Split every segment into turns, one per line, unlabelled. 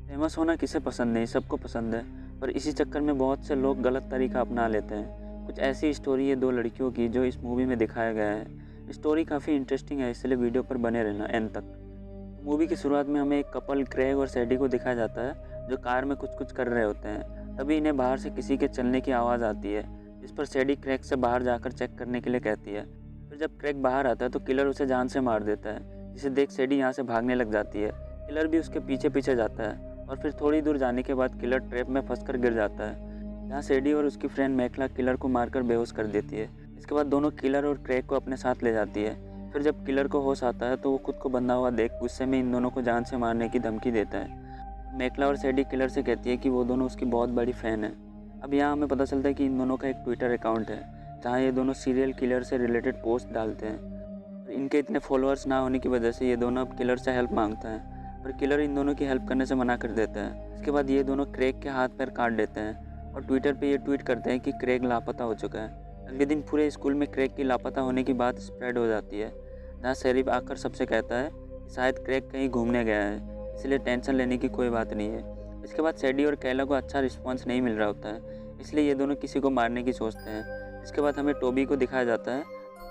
Famous होना किसे पसंद नहीं, सबको पसंद है। पर इसी चक्कर में बहुत से लोग गलत तरीका अपना लेते हैं। कुछ ऐसी स्टोरी है दो लड़कियों की जो इस मूवी में दिखाया गया है। स्टोरी काफ़ी इंटरेस्टिंग है, इसलिए वीडियो पर बने रहना एंड तक। मूवी की शुरुआत में हमें एक कपल क्रेग और सैडी को दिखाया जाता है जो कार में कुछ कर रहे होते हैं। तभी इन्हें बाहर से किसी के चलने की आवाज़ आती है, जिस पर सैडी क्रेग से बाहर जाकर चेक करने के लिए कहती है। फिर जब क्रेग बाहर आता है तो किलर उसे जान से मार देता है, जिसे देख सैडी यहाँ से भागने लग जाती है। किलर भी उसके पीछे पीछे जाता है और फिर थोड़ी दूर जाने के बाद किलर ट्रैप में फंसकर गिर जाता है, जहाँ सैडी और उसकी फ्रेंड मैकला किलर को मारकर बेहोश कर देती है। इसके बाद दोनों किलर और क्रेग को अपने साथ ले जाती है। फिर जब किलर को होश आता है तो वो खुद को बंधा हुआ देख गुस्से में इन दोनों को जान से मारने की धमकी देता है। मैकला और सैडी किलर से कहती है कि वो दोनों उसकी बहुत बड़ी फ़ैन है। अब यहाँ हमें पता चलता है कि इन दोनों का एक ट्विटर अकाउंट है, जहाँ ये दोनों सीरियल किलर से रिलेटेड पोस्ट डालते हैं। इनके इतने फॉलोअर्स ना होने की वजह से ये दोनों अब किलर से हेल्प मांगते हैं, पर किलर इन दोनों की हेल्प करने से मना कर देता है। इसके बाद ये दोनों क्रेग के हाथ पैर काट देते हैं और ट्विटर पे ये ट्वीट करते हैं कि क्रेग लापता हो चुका है। अगले दिन पूरे स्कूल में क्रेग की लापता होने की बात स्प्रेड हो जाती है, जहाँ शेरिफ आकर सबसे कहता है कि शायद क्रेग कहीं घूमने गया है, इसलिए टेंशन लेने की कोई बात नहीं है। इसके बाद सैडी और कैला को अच्छा रिस्पॉन्स नहीं मिल रहा होता है, इसलिए ये दोनों किसी को मारने की सोचते हैं। इसके बाद हमें टोबी को दिखाया जाता है,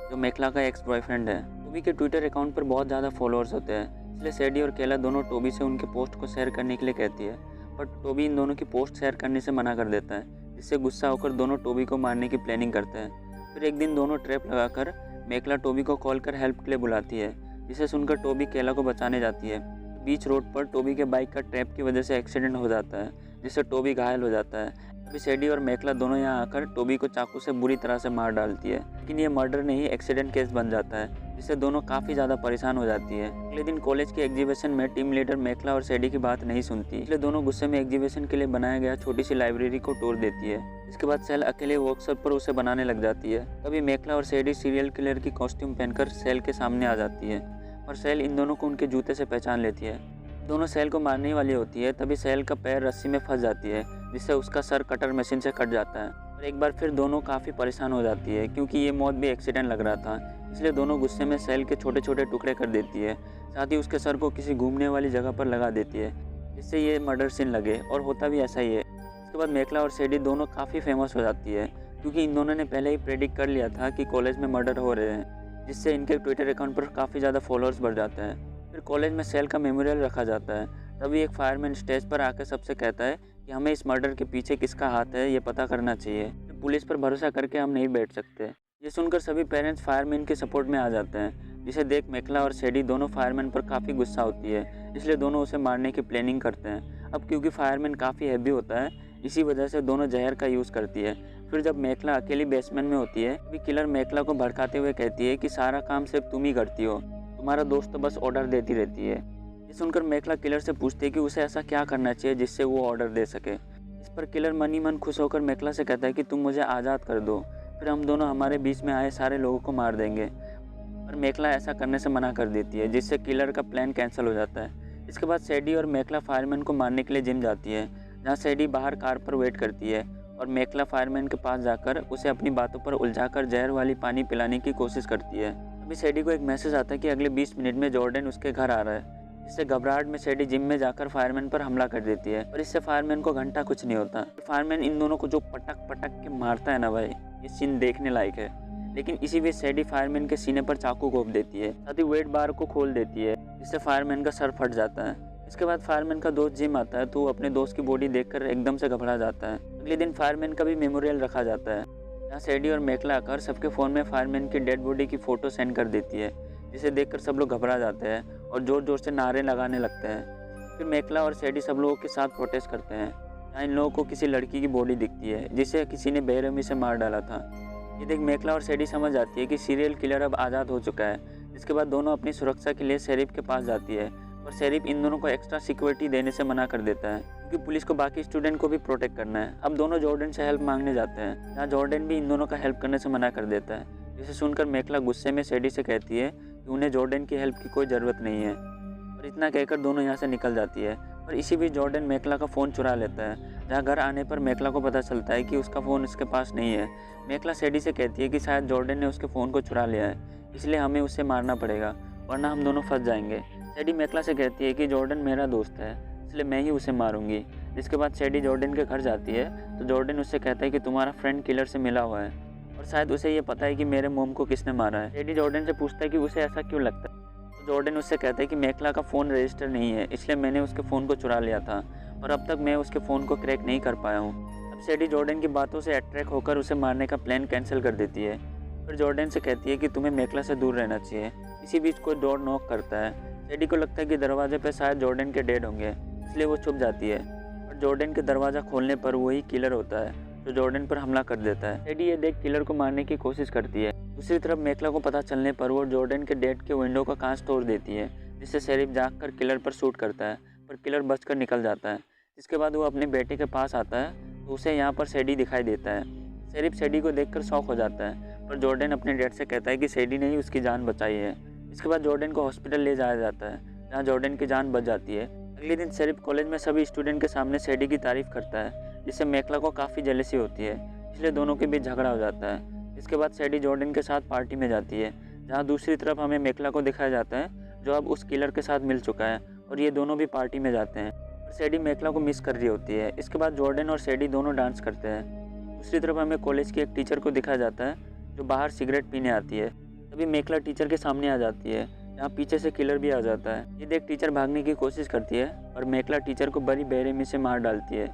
जो मैकला का एक्स बॉयफ्रेंड है। टोबी के ट्विटर अकाउंट पर बहुत ज़्यादा फॉलोअर्स होते हैं, इसलिए सैडी और कैला दोनों टोबी से उनके पोस्ट को शेयर करने के लिए कहती है, पर टोबी इन दोनों की पोस्ट शेयर करने से मना कर देता है, जिससे गुस्सा होकर दोनों टोबी को मारने की प्लानिंग करते हैं। फिर एक दिन दोनों ट्रैप लगाकर मैकला टोबी को कॉल कर हेल्प के लिए बुलाती है, जिसे सुनकर टोबी कैला को बचाने जाती है। बीच रोड पर टोबी के बाइक का ट्रैप की वजह से एक्सीडेंट हो जाता है, जिससे टोबी घायल हो जाता है। अभी सैडी और मैकला दोनों यहाँ आकर टोबी को चाकू से बुरी तरह से मार डालती है, लेकिन ये मर्डर नहीं एक्सीडेंट केस बन जाता है, जिससे दोनों काफ़ी ज़्यादा परेशान हो जाती है। अगले दिन कॉलेज के एग्जीबिशन में टीम लीडर मैकला और सैडी की बात नहीं सुनती, इसलिए दोनों गुस्से में एग्जीबिशन के लिए बनाया गया छोटी सी लाइब्रेरी को तोड़ देती है। इसके बाद सेल अकेले वर्कशॉप पर उसे बनाने लग जाती है। तभी मैकला और सैडी सीरियल किलर की कॉस्ट्यूम पहनकर सेल के सामने आ जाती है और सेल इन दोनों को उनके जूते से पहचान लेती है। दोनों सेल को मारने वाली होती है, तभी सेल का पैर रस्सी में फंस जाती है, जिससे उसका सर कटर मशीन से कट जाता है। और एक बार फिर दोनों काफ़ी परेशान हो जाती है, क्योंकि ये मौत भी एक्सीडेंट लग रहा था, इसलिए दोनों गुस्से में सेल के छोटे छोटे टुकड़े कर देती है। साथ ही उसके सर को किसी घूमने वाली जगह पर लगा देती है, जिससे ये मर्डर सीन लगे, और होता भी ऐसा ही है। इसके बाद मैकला और सैडी दोनों काफ़ी फेमस हो जाती है, क्योंकि इन दोनों ने पहले ही प्रेडिक्ट कर लिया था कि कॉलेज में मर्डर हो रहे हैं, जिससे इनके ट्विटर अकाउंट पर काफ़ी ज़्यादा फॉलोअर्स बढ़ जाते हैं। फिर कॉलेज में सेल का मेमोरियल रखा जाता है। तभी एक फायरमैन स्टेज पर आकर सबसे कहता है कि हमें इस मर्डर के पीछे किसका हाथ है ये पता करना चाहिए। पुलिस पर भरोसा करके हम नहीं बैठ सकते। ये सुनकर सभी पेरेंट्स फायरमैन के सपोर्ट में आ जाते हैं, जिसे देख मैकला और सैडी दोनों फायरमैन पर काफ़ी गुस्सा होती है, इसलिए दोनों उसे मारने की प्लानिंग करते हैं। अब क्योंकि फायरमैन काफ़ी हैवी होता है, इसी वजह से दोनों जहर का यूज़ करती है। फिर जब मैकला अकेली बेसमेंट में होती है, तभी किलर मैकला को भड़काते हुए कहती है कि सारा काम सिर्फ तुम ही करती हो, तुम्हारा दोस्त तो बस ऑर्डर देती रहती है। ये सुनकर मैकला किलर से पूछती है कि उसे ऐसा क्या करना चाहिए जिससे वो ऑर्डर दे सके। इस पर किलर मन ही मन खुश होकर मैकला से कहता है कि तुम मुझे आज़ाद कर दो, फिर हम दोनों हमारे बीच में आए सारे लोगों को मार देंगे। पर मैकला ऐसा करने से मना कर देती है, जिससे किलर का प्लान कैंसिल हो जाता है। इसके बाद सैडी और मैकला फायरमैन को मारने के लिए जिम जाती है, जहाँ सैडी बाहर कार पर वेट करती है और मैकला फायरमैन के पास जाकर उसे अपनी बातों पर उलझाकर जहर वाली पानी पिलाने की कोशिश करती है। अभी सैडी को एक मैसेज आता है कि अगले 20 मिनट में जॉर्डन उसके घर आ रहा है। इससे घबराहट में सैडी जिम में जाकर फायरमैन पर हमला कर देती है, और इससे फायरमैन को घंटा कुछ नहीं होता। फायरमैन इन दोनों को जो पटक पटक के मारता है ना भाई, ये सीन देखने लायक है। लेकिन इसी बीच सैडी फायरमैन के सीने पर चाकू घोंप देती है, साथ ही वेट बार को खोल देती है, जिससे फायरमैन का सर फट जाता है। इसके बाद फायरमैन का दोस्त जिम आता है, तो वो अपने दोस्त की बॉडी देखकर एकदम से घबरा जाता है। अगले दिन फायरमैन का भी मेमोरियल रखा जाता है, जहाँ सैडी और मैकला आकर सबके फ़ोन में फायरमैन की डेड बॉडी की फ़ोटो सेंड कर देती है, जिसे देखकर सब लोग घबरा जाते हैं और ज़ोर ज़ोर से नारे लगाने लगते हैं। फिर मैकला और सैडी सब लोगों के साथ प्रोटेस्ट करते हैं, जहाँ इन लोगों को किसी लड़की की बॉडी दिखती है, जिसे किसी ने बेरहमी से मार डाला था। ये देख मैकला और सैडी समझ जाती है कि सीरियल किलर अब आज़ाद हो चुका है। इसके बाद दोनों अपनी सुरक्षा के लिए शेरिफ के पास जाती है, और शेरिफ इन दोनों को एक्स्ट्रा सिक्योरिटी देने से मना कर देता है, क्योंकि पुलिस को बाकी स्टूडेंट को भी प्रोटेक्ट करना है। अब दोनों जॉर्डन से हेल्प मांगने जाते हैं, जहाँ जॉर्डन भी इन दोनों का हेल्प करने से मना कर देता है। जिसे सुनकर मैकला गुस्से में सैडी से कहती है कि उन्हें जॉर्डन की हेल्प की कोई ज़रूरत नहीं है, और इतना कहकर दोनों यहाँ से निकल जाती है। और इसी बीच जॉर्डन मैकला का फ़ोन चुरा लेता है, जहाँ घर आने पर मैकला को पता चलता है कि उसका फ़ोन उसके पास नहीं है। मैकला सैडी से कहती है कि शायद जॉर्डन ने उसके फ़ोन को चुरा लिया है, इसलिए हमें उसे मारना पड़ेगा, वरना हम दोनों फंस जाएंगे। सैडी मैकला से कहती है कि जॉर्डन मेरा दोस्त है, इसलिए मैं ही उसे मारूंगी। जिसके बाद सैडी जॉर्डन के घर जाती है तो जॉर्डन उससे कहता है कि तुम्हारा फ्रेंड किलर से मिला हुआ है और शायद उसे ये पता है कि मेरे मोम को किसने मारा है। सैडी जॉर्डन से पूछता है कि उसे ऐसा क्यों लगता है, तो जॉर्डन उससे कहता है कि मेखला का फ़ोन रजिस्टर नहीं है, इसलिए मैंने उसके फ़ोन को चुरा लिया था और अब तक मैं उसके फ़ोन को क्रैक नहीं कर पाया हूँ। अब सैडी जॉर्डन की बातों से अट्रैक्ट होकर उसे मारने का प्लान कैंसिल कर देती है। फिर जॉर्डन से कहती है कि तुम्हें मेखला से दूर रहना चाहिए। इसी बीच कोई डोर नॉक करता है। सैडी को लगता है कि दरवाजे पर शायद जॉर्डन के डेड होंगे, इसलिए वो छुप जाती है और जॉर्डन के दरवाज़ा खोलने पर वही किलर होता है जो जॉर्डन पर हमला कर देता है। सैडी ये देख किलर को मारने की कोशिश करती है। दूसरी तरफ मेखला को पता चलने पर वो जॉर्डन के डेड के विंडो का कांच तोड़ देती है, जिससे शेरिफ जागकर किलर पर शूट करता है, पर किलर बचकर निकल जाता है। इसके बाद वो अपने बेटे के पास आता है तो उसे यहाँ पर सैडी दिखाई देता है। शेरिफ सैडी को देखकर शॉक हो जाता है, पर जॉर्डन अपने डैड से कहता है कि सैडी ने ही उसकी जान बचाई है। इसके बाद जॉर्डन को हॉस्पिटल ले जाया जाता है, जहाँ जॉर्डन की जान बच जाती है। अगले दिन शेरिफ कॉलेज में सभी स्टूडेंट के सामने सैडी की तारीफ करता है, जिससे मेखला को काफ़ी जेलसी होती है, इसलिए दोनों के बीच झगड़ा हो जाता है। इसके बाद सैडी जॉर्डन के साथ पार्टी में जाती है, जहाँ दूसरी तरफ हमें मेखला को दिखाया जाता है जो अब उस किलर के साथ मिल चुका है और ये दोनों भी पार्टी में जाते हैं और सैडी मेखला को मिस कर रही होती है। इसके बाद जॉर्डन और सैडी दोनों डांस करते हैं। दूसरी तरफ हमें कॉलेज की एक टीचर को दिखाया जाता है जो बाहर सिगरेट पीने आती है। तभी मेखला टीचर के सामने आ जाती है, जहाँ पीछे से किलर भी आ जाता है। ये देख टीचर भागने की कोशिश करती है और मेखला टीचर को बड़ी बेरहमी से मार डालती है।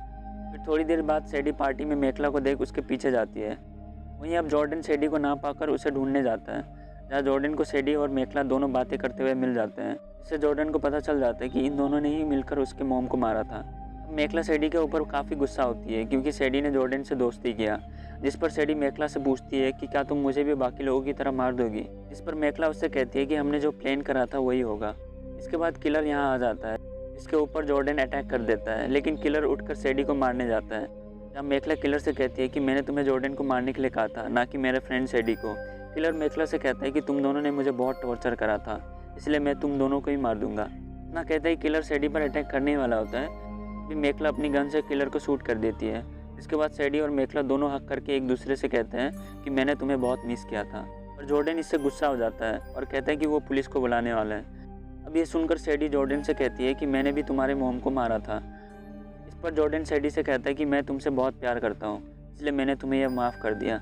फिर थोड़ी देर बाद सैडी पार्टी में मेखला को देख उसके पीछे जाती है। वहीं अब जॉर्डन सैडी को ना पाकर उसे ढूंढने जाता है, जहाँ जॉर्डन को सैडी और मेखला दोनों बातें करते हुए मिल जाते हैं। इससे जॉर्डन को पता चल जाता है कि इन दोनों ने ही मिलकर उसके मोम को मारा था। मेखला सैडी के ऊपर काफ़ी गुस्सा होती है क्योंकि सैडी ने जॉर्डन से दोस्ती किया, जिस पर सैडी मेखला से पूछती है कि क्या तुम मुझे भी बाकी लोगों की तरह मार दोगी, जिस पर मेखला उससे कहती है कि हमने जो प्लान करा था वही होगा। इसके बाद किलर यहाँ आ जाता है, इसके ऊपर जॉर्डन अटैक कर देता है, लेकिन किलर उठकर सैडी को मारने जाता है। जब मेखला किलर से कहती है कि मैंने तुम्हें जॉर्डन को मारने के लिए कहा था, ना कि मेरे फ्रेंड सैडी को। किलर मेखला से कहता है कि तुम दोनों ने मुझे बहुत टॉर्चर करा था, इसलिए मैं तुम दोनों को ही मार दूंगा। इतना कहते ही किलर सैडी पर अटैक करने वाला होता है, फिर मेखला अपनी गन से किलर को शूट कर देती है। इसके बाद सैडी और मेखला दोनों हक करके एक दूसरे से कहते हैं कि मैंने तुम्हें बहुत मिस किया था, और जॉर्डन इससे गुस्सा हो जाता है और कहता है कि वो पुलिस को बुलाने वाला है। अब ये सुनकर सैडी जॉर्डन से कहती है कि मैंने भी तुम्हारे मोम को मारा था। इस पर जॉर्डन सैडी से कहता है कि मैं तुमसे बहुत प्यार करता हूँ, इसलिए मैंने तुम्हें यह माफ़ कर दिया।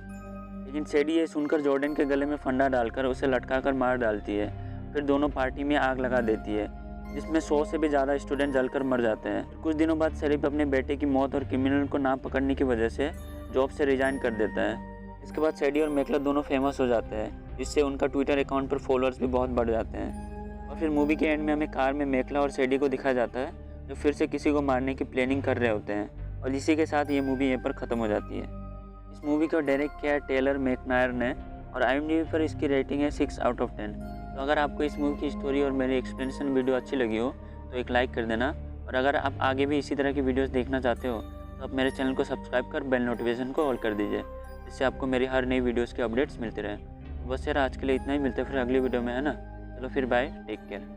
लेकिन सैडी ये सुनकर जॉर्डन के गले में फंडा डालकर उसे लटका कर मार डालती है। फिर दोनों पार्टी में आग लगा देती है, जिसमें 100 से भी ज़्यादा स्टूडेंट जलकर मर जाते हैं। कुछ दिनों बाद शेरिफ अपने बेटे की मौत और क्रिमिनल को ना पकड़ने की वजह से जॉब से रिजाइन कर देता है। इसके बाद सैडी और मेखला दोनों फेमस हो जाते हैं, जिससे उनका ट्विटर अकाउंट पर फॉलोअर्स भी बहुत बढ़ जाते हैं। और फिर मूवी के एंड में हमें कार में मेखला और सैडी को दिखाया जाता है जो फिर से किसी को मारने की प्लानिंग कर रहे होते हैं, और इसी के साथ ये मूवी यहाँ पर ख़त्म हो जाती है। इस मूवी को डायरेक्ट किया है टेलर मैकनायर ने और IMDb पर इसकी रेटिंग है 6 आउट ऑफ 10। तो अगर आपको इस मूवी की स्टोरी और मेरी एक्सप्लेनेशन वीडियो अच्छी लगी हो तो एक लाइक कर देना, और अगर आप आगे भी इसी तरह की वीडियोस देखना चाहते हो तो आप मेरे चैनल को सब्सक्राइब कर बेल नोटिफिकेशन को ऑल कर दीजिए, जिससे आपको मेरी हर नई वीडियोस के अपडेट्स मिलते रहें। बस यार आज के लिए इतना ही, मिलते हैं फिर अगली वीडियो में, है ना। चलो फिर बाय, टेक केयर।